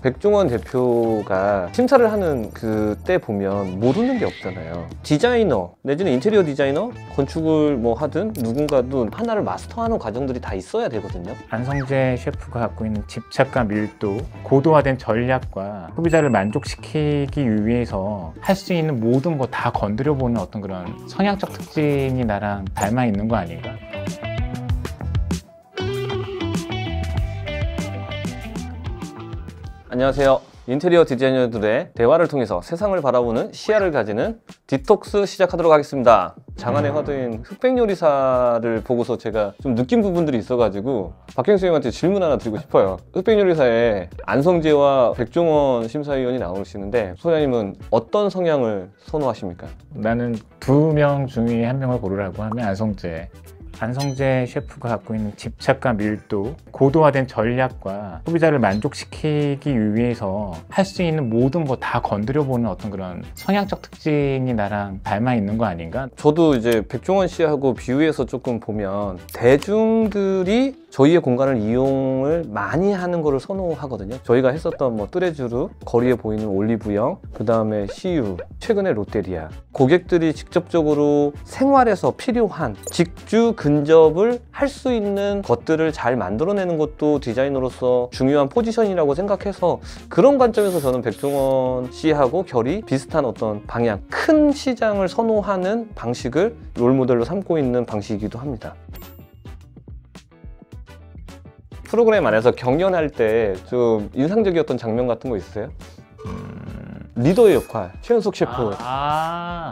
백종원 대표가 심사를 하는 그때 보면 모르는 게 없잖아요. 디자이너 내지는 인테리어 디자이너, 건축을 뭐 하든 누군가도 하나를 마스터하는 과정들이 다 있어야 되거든요. 안성재 셰프가 갖고 있는 집착과 밀도, 고도화된 전략과 소비자를 만족시키기 위해서 할 수 있는 모든 거 다 건드려보는 어떤 그런 성향적 특징이 나랑 닮아 있는 거 아닌가? 안녕하세요. 인테리어 디자이너들의 대화를 통해서 세상을 바라보는 시야를 가지는 디톡스 시작하도록 하겠습니다. 장안의 화두인 흑백요리사를 보고서 제가 좀 느낀 부분들이 있어가지고 박경 선생님한테 질문 하나 드리고 싶어요. 흑백요리사에 안성재와 백종원 심사위원이 나오시는데 소장님은 어떤 성향을 선호하십니까? 나는 두 명 중에 한 명을 고르라고 하면 안성재 셰프가 갖고 있는 집착과 밀도, 고도화된 전략과 소비자를 만족시키기 위해서 할 수 있는 모든 거 다 건드려보는 어떤 그런 성향적 특징이 나랑 닮아 있는 거 아닌가? 저도 이제 백종원 씨하고 비유해서 조금 보면 대중들이 저희의 공간을 이용을 많이 하는 거를 선호하거든요. 저희가 했었던 뭐 뜨레쥬르, 거리에 보이는 올리브영, 그 다음에 CU, 최근에 롯데리아. 고객들이 직접적으로 생활에서 필요한 직주 근접을 할 수 있는 것들을 잘 만들어내는 것도 디자이너로서 중요한 포지션이라고 생각해서 그런 관점에서 저는 백종원 씨하고 결이 비슷한 어떤 방향, 큰 시장을 선호하는 방식을 롤모델로 삼고 있는 방식이기도 합니다. 프로그램 안에서 경연할 때 좀 인상적이었던 장면 같은 거 있으세요? 리더의 역할, 최현석 셰프.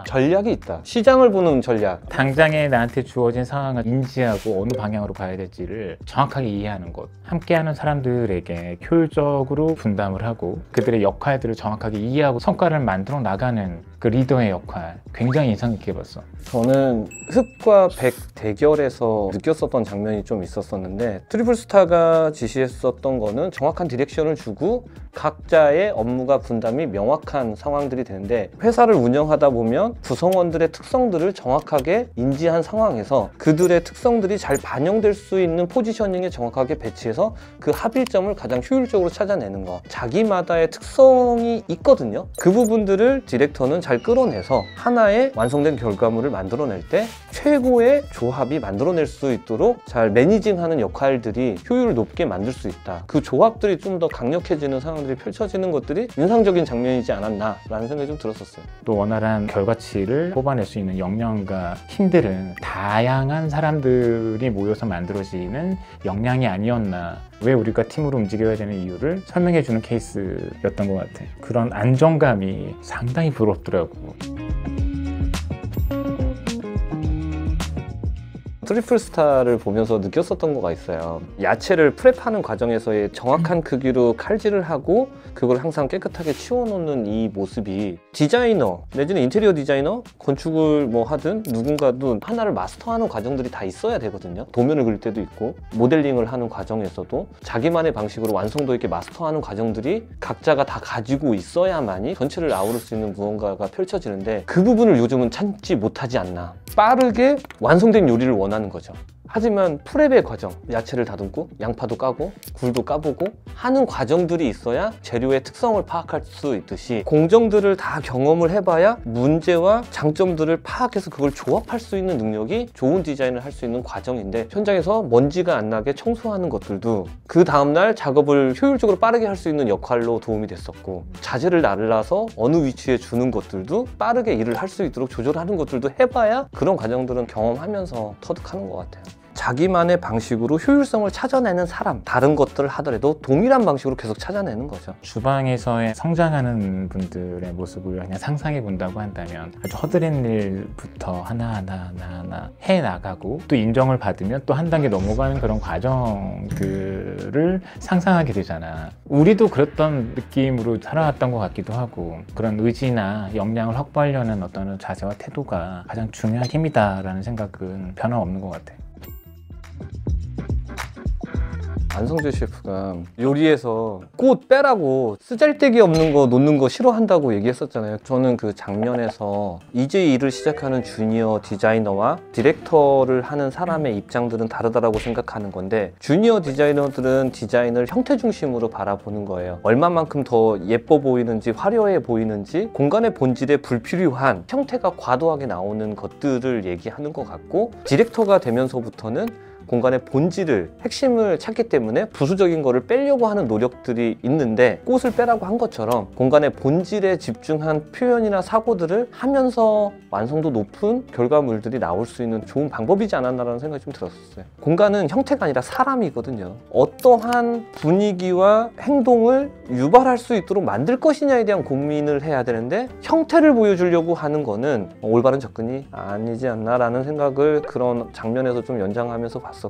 전략이 있다. 시장을 보는 전략. 당장에 나한테 주어진 상황을 인지하고 어느 방향으로 가야 될지를 정확하게 이해하는 것. 함께하는 사람들에게 효율적으로 분담을 하고 그들의 역할들을 정확하게 이해하고 성과를 만들어 나가는 그 리더의 역할. 굉장히 인상 깊게 봤어. 저는 흑과 백 대결에서 느꼈었던 장면이 좀 있었었는데 트리플스타가 지시했었던 거는 정확한 디렉션을 주고 각자의 업무가 분담이 명확한 상황들이 되는데 회사를 운영하다 보면 구성원들의 특성들을 정확하게 인지한 상황에서 그들의 특성들이 잘 반영될 수 있는 포지셔닝에 정확하게 배치해서 그 합일점을 가장 효율적으로 찾아내는 거. 자기마다의 특성이 있거든요. 그 부분들을 디렉터는 잘 끌어내서 하나의 완성된 결과물을 만들어낼 때 최고의 조합이 만들어낼 수 있도록 잘 매니징하는 역할들이 효율을 높게 만들 수 있다. 그 조합들이 좀 더 강력해지는 상황들이 펼쳐지는 것들이 인상적인 장면이지 않았나라는 생각이 좀 들었었어요. 또 원활한 결과치를 뽑아낼 수 있는 역량과 힘들은 다양한 사람들이 모여서 만들어지는 역량이 아니었나. 왜 우리가 팀으로 움직여야 되는 이유를 설명해주는 케이스였던 것 같아. 그런 안정감이 상당히 부럽더라고. 트리플스타를 보면서 느꼈었던 거가 있어요. 야채를 프랩하는 과정에서의 정확한 크기로 칼질을 하고 그걸 항상 깨끗하게 치워놓는 이 모습이 디자이너 내지는 인테리어 디자이너, 건축을 뭐 하든 누군가도 하나를 마스터하는 과정들이 다 있어야 되거든요. 도면을 그릴 때도 있고 모델링을 하는 과정에서도 자기만의 방식으로 완성도 있게 마스터하는 과정들이 각자가 다 가지고 있어야만이 전체를 아우를 수 있는 무언가가 펼쳐지는데 그 부분을 요즘은 찾지 못하지 않나. 빠르게 완성된 요리를 원하는 거죠. 하지만 프랩의 과정, 야채를 다듬고 양파도 까고 굴도 까보고 하는 과정들이 있어야 재료의 특성을 파악할 수 있듯이 공정들을 다 경험을 해봐야 문제와 장점들을 파악해서 그걸 조합할 수 있는 능력이 좋은 디자인을 할 수 있는 과정인데 현장에서 먼지가 안 나게 청소하는 것들도 그 다음날 작업을 효율적으로 빠르게 할 수 있는 역할로 도움이 됐었고 자재를 날라서 어느 위치에 주는 것들도 빠르게 일을 할 수 있도록 조절하는 것들도 해봐야 그런 과정들은 경험하면서 터득하는 것 같아요. 자기만의 방식으로 효율성을 찾아내는 사람, 다른 것들을 하더라도 동일한 방식으로 계속 찾아내는 거죠. 주방에서의 성장하는 분들의 모습을 그냥 상상해 본다고 한다면 아주 허드렛 일부터 하나하나 해나가고 또 인정을 받으면 또 한 단계 넘어가는 그런 과정들을 상상하게 되잖아. 우리도 그랬던 느낌으로 살아왔던 것 같기도 하고 그런 의지나 역량을 확보하려는 어떤 자세와 태도가 가장 중요한 힘이다라는 생각은 변함없는 것 같아. 안성재 셰프가 요리에서 꽃 빼라고 쓰잘데기 없는 거 놓는 거 싫어한다고 얘기했었잖아요. 저는 그 장면에서 이제 일을 시작하는 주니어 디자이너와 디렉터를 하는 사람의 입장들은 다르다라고 생각하는 건데, 주니어 디자이너들은 디자인을 형태 중심으로 바라보는 거예요. 얼마만큼 더 예뻐 보이는지 화려해 보이는지 공간의 본질에 불필요한 형태가 과도하게 나오는 것들을 얘기하는 것 같고, 디렉터가 되면서부터는 공간의 본질을, 핵심을 찾기 때문에 부수적인 거를 빼려고 하는 노력들이 있는데, 꽃을 빼라고 한 것처럼 공간의 본질에 집중한 표현이나 사고들을 하면서 완성도 높은 결과물들이 나올 수 있는 좋은 방법이지 않았나라는 생각이 좀 들었어요. 공간은 형태가 아니라 사람이거든요. 어떠한 분위기와 행동을 유발할 수 있도록 만들 것이냐에 대한 고민을 해야 되는데, 형태를 보여주려고 하는 거는 올바른 접근이 아니지 않나라는 생각을 그런 장면에서 좀 연장하면서 봤어요.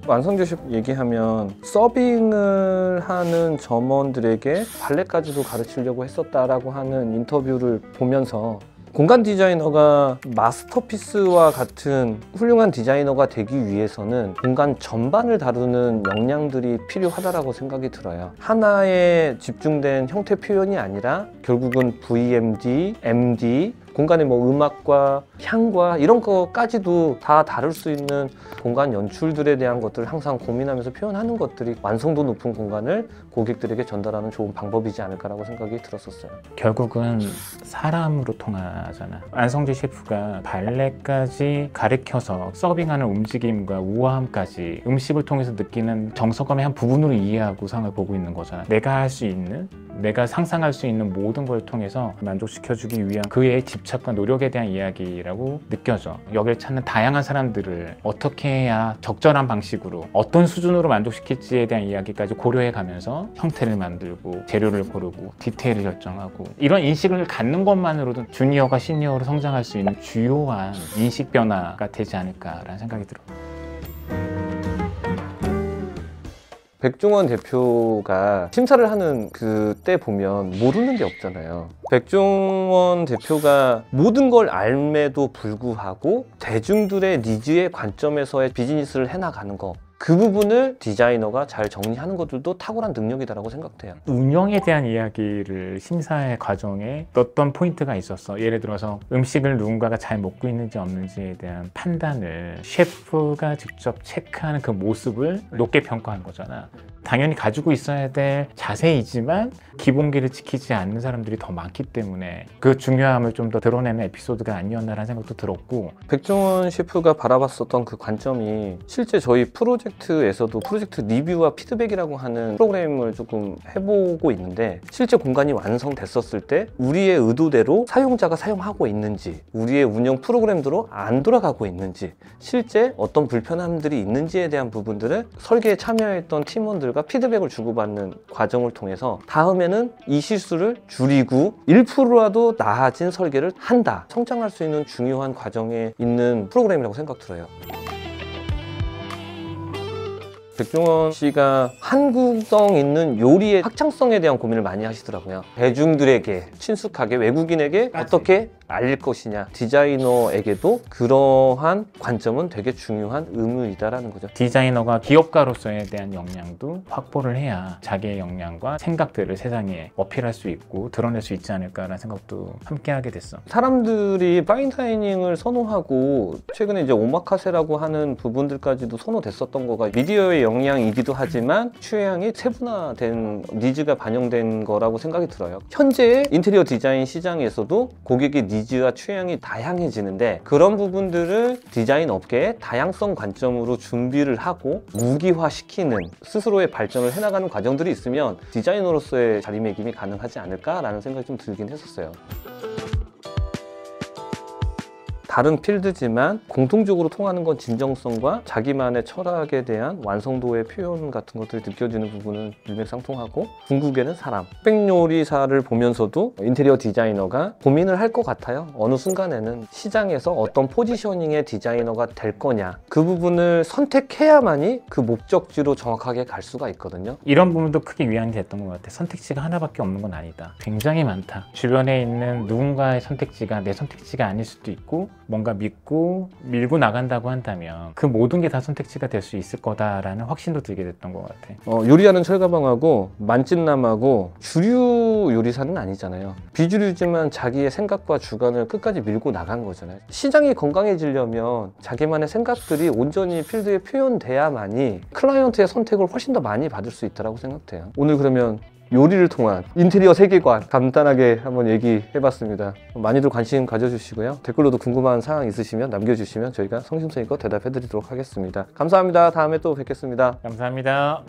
안성재 셰프 얘기하면 서빙을 하는 점원들에게 발레까지도 가르치려고 했었다라고 하는 인터뷰를 보면서, 공간 디자이너가 마스터피스와 같은 훌륭한 디자이너가 되기 위해서는 공간 전반을 다루는 역량들이 필요하다고 생각이 들어요. 하나에 집중된 형태 표현이 아니라 결국은 VMD, MD, 공간의 뭐 음악과 향과 이런 거까지도 다 다룰 수 있는 공간 연출들에 대한 것들을 항상 고민하면서 표현하는 것들이 완성도 높은 공간을 고객들에게 전달하는 좋은 방법이지 않을까라고 생각이 들었었어요. 결국은 사람으로 통하잖아. 안성재 셰프가 발레까지 가르쳐서 서빙하는 움직임과 우아함까지 음식을 통해서 느끼는 정서감의 한 부분으로 이해하고 상을 보고 있는 거잖아. 내가 할 수 있는, 내가 상상할 수 있는 모든 걸 통해서 만족시켜주기 위한 그의 집착과 노력에 대한 이야기라고 느껴져. 여기를 찾는 다양한 사람들을 어떻게 해야 적절한 방식으로 어떤 수준으로 만족시킬지에 대한 이야기까지 고려해 가면서 형태를 만들고 재료를 고르고 디테일을 결정하고, 이런 인식을 갖는 것만으로도 주니어가 시니어로 성장할 수 있는 주요한 인식 변화가 되지 않을까라는 생각이 들어. 백종원 대표가 심사를 하는 그때 보면 모르는 게 없잖아요. 백종원 대표가 모든 걸 알매도 불구하고 대중들의 니즈의 관점에서의 비즈니스를 해나가는 거, 그 부분을 디자이너가 잘 정리하는 것들도 탁월한 능력이다라고 생각돼요. 운영에 대한 이야기를 심사의 과정에 넣었던 포인트가 있었어. 예를 들어서 음식을 누군가가 잘 먹고 있는지 없는지에 대한 판단을 셰프가 직접 체크하는 그 모습을 높게 평가한 거잖아. 당연히 가지고 있어야 될 자세이지만 기본기를 지키지 않는 사람들이 더 많기 때문에 그 중요함을 좀 더 드러내는 에피소드가 아니었나라는 생각도 들었고, 백종원 셰프가 바라봤었던 그 관점이 실제 저희 프로젝트에서도 프로젝트 리뷰와 피드백이라고 하는 프로그램을 조금 해보고 있는데, 실제 공간이 완성됐었을 때 우리의 의도대로 사용자가 사용하고 있는지, 우리의 운영 프로그램대로 안 돌아가고 있는지, 실제 어떤 불편함들이 있는지에 대한 부분들을 설계에 참여했던 팀원들과 피드백을 주고받는 과정을 통해서 다음에는 이 실수를 줄이고 1%라도 나아진 설계를 한다, 성장할 수 있는 중요한 과정에 있는 프로그램이라고 생각 들어요. 백종원 씨가 한국성 있는 요리의 확장성에 대한 고민을 많이 하시더라고요. 대중들에게 친숙하게, 외국인에게 어떻게 알릴 것이냐, 디자이너에게도 그러한 관점은 되게 중요한 의무이다라는 거죠. 디자이너가 기업가로서에 대한 역량도 확보를 해야 자기의 역량과 생각들을 세상에 어필할 수 있고 드러낼 수 있지 않을까라는 생각도 함께 하게 됐어. 사람들이 파인다이닝을 선호하고 최근에 이제 오마카세라고 하는 부분들까지도 선호됐었던 거가 미디어의 영향이기도 하지만 취향이 세분화된 니즈가 반영된 거라고 생각이 들어요. 현재의 인테리어 디자인 시장에서도 고객의 니즈와 취향이 다양해지는데, 그런 부분들을 디자인 업계의 다양성 관점으로 준비를 하고 무기화시키는 스스로의 발전을 해나가는 과정들이 있으면 디자이너로서의 자리매김이 가능하지 않을까라는 생각이 좀 들긴 했었어요. 다른 필드지만 공통적으로 통하는 건 진정성과 자기만의 철학에 대한 완성도의 표현 같은 것들이 느껴지는 부분은 일맥상통하고, 궁극에는 사람. 흑백요리사를 보면서도 인테리어 디자이너가 고민을 할 것 같아요. 어느 순간에는 시장에서 어떤 포지셔닝의 디자이너가 될 거냐, 그 부분을 선택해야만이 그 목적지로 정확하게 갈 수가 있거든요. 이런 부분도 크게 위안이 됐던 것 같아. 선택지가 하나밖에 없는 건 아니다. 굉장히 많다. 주변에 있는 누군가의 선택지가 내 선택지가 아닐 수도 있고, 뭔가 믿고 밀고 나간다고 한다면 그 모든 게 다 선택지가 될 수 있을 거다라는 확신도 들게 됐던 것 같아. 요리하는 철가방하고 만찢남하고 주류 요리사는 아니잖아요. 비주류지만 자기의 생각과 주관을 끝까지 밀고 나간 거잖아요. 시장이 건강해지려면 자기만의 생각들이 온전히 필드에 표현돼야만이 클라이언트의 선택을 훨씬 더 많이 받을 수 있다고 생각돼요. 오늘 그러면 요리를 통한 인테리어 세계관 간단하게 한번 얘기해봤습니다. 많이들 관심 가져주시고요. 댓글로도 궁금한 사항 있으시면 남겨주시면 저희가 성심성의껏 대답해드리도록 하겠습니다. 감사합니다. 다음에 또 뵙겠습니다. 감사합니다.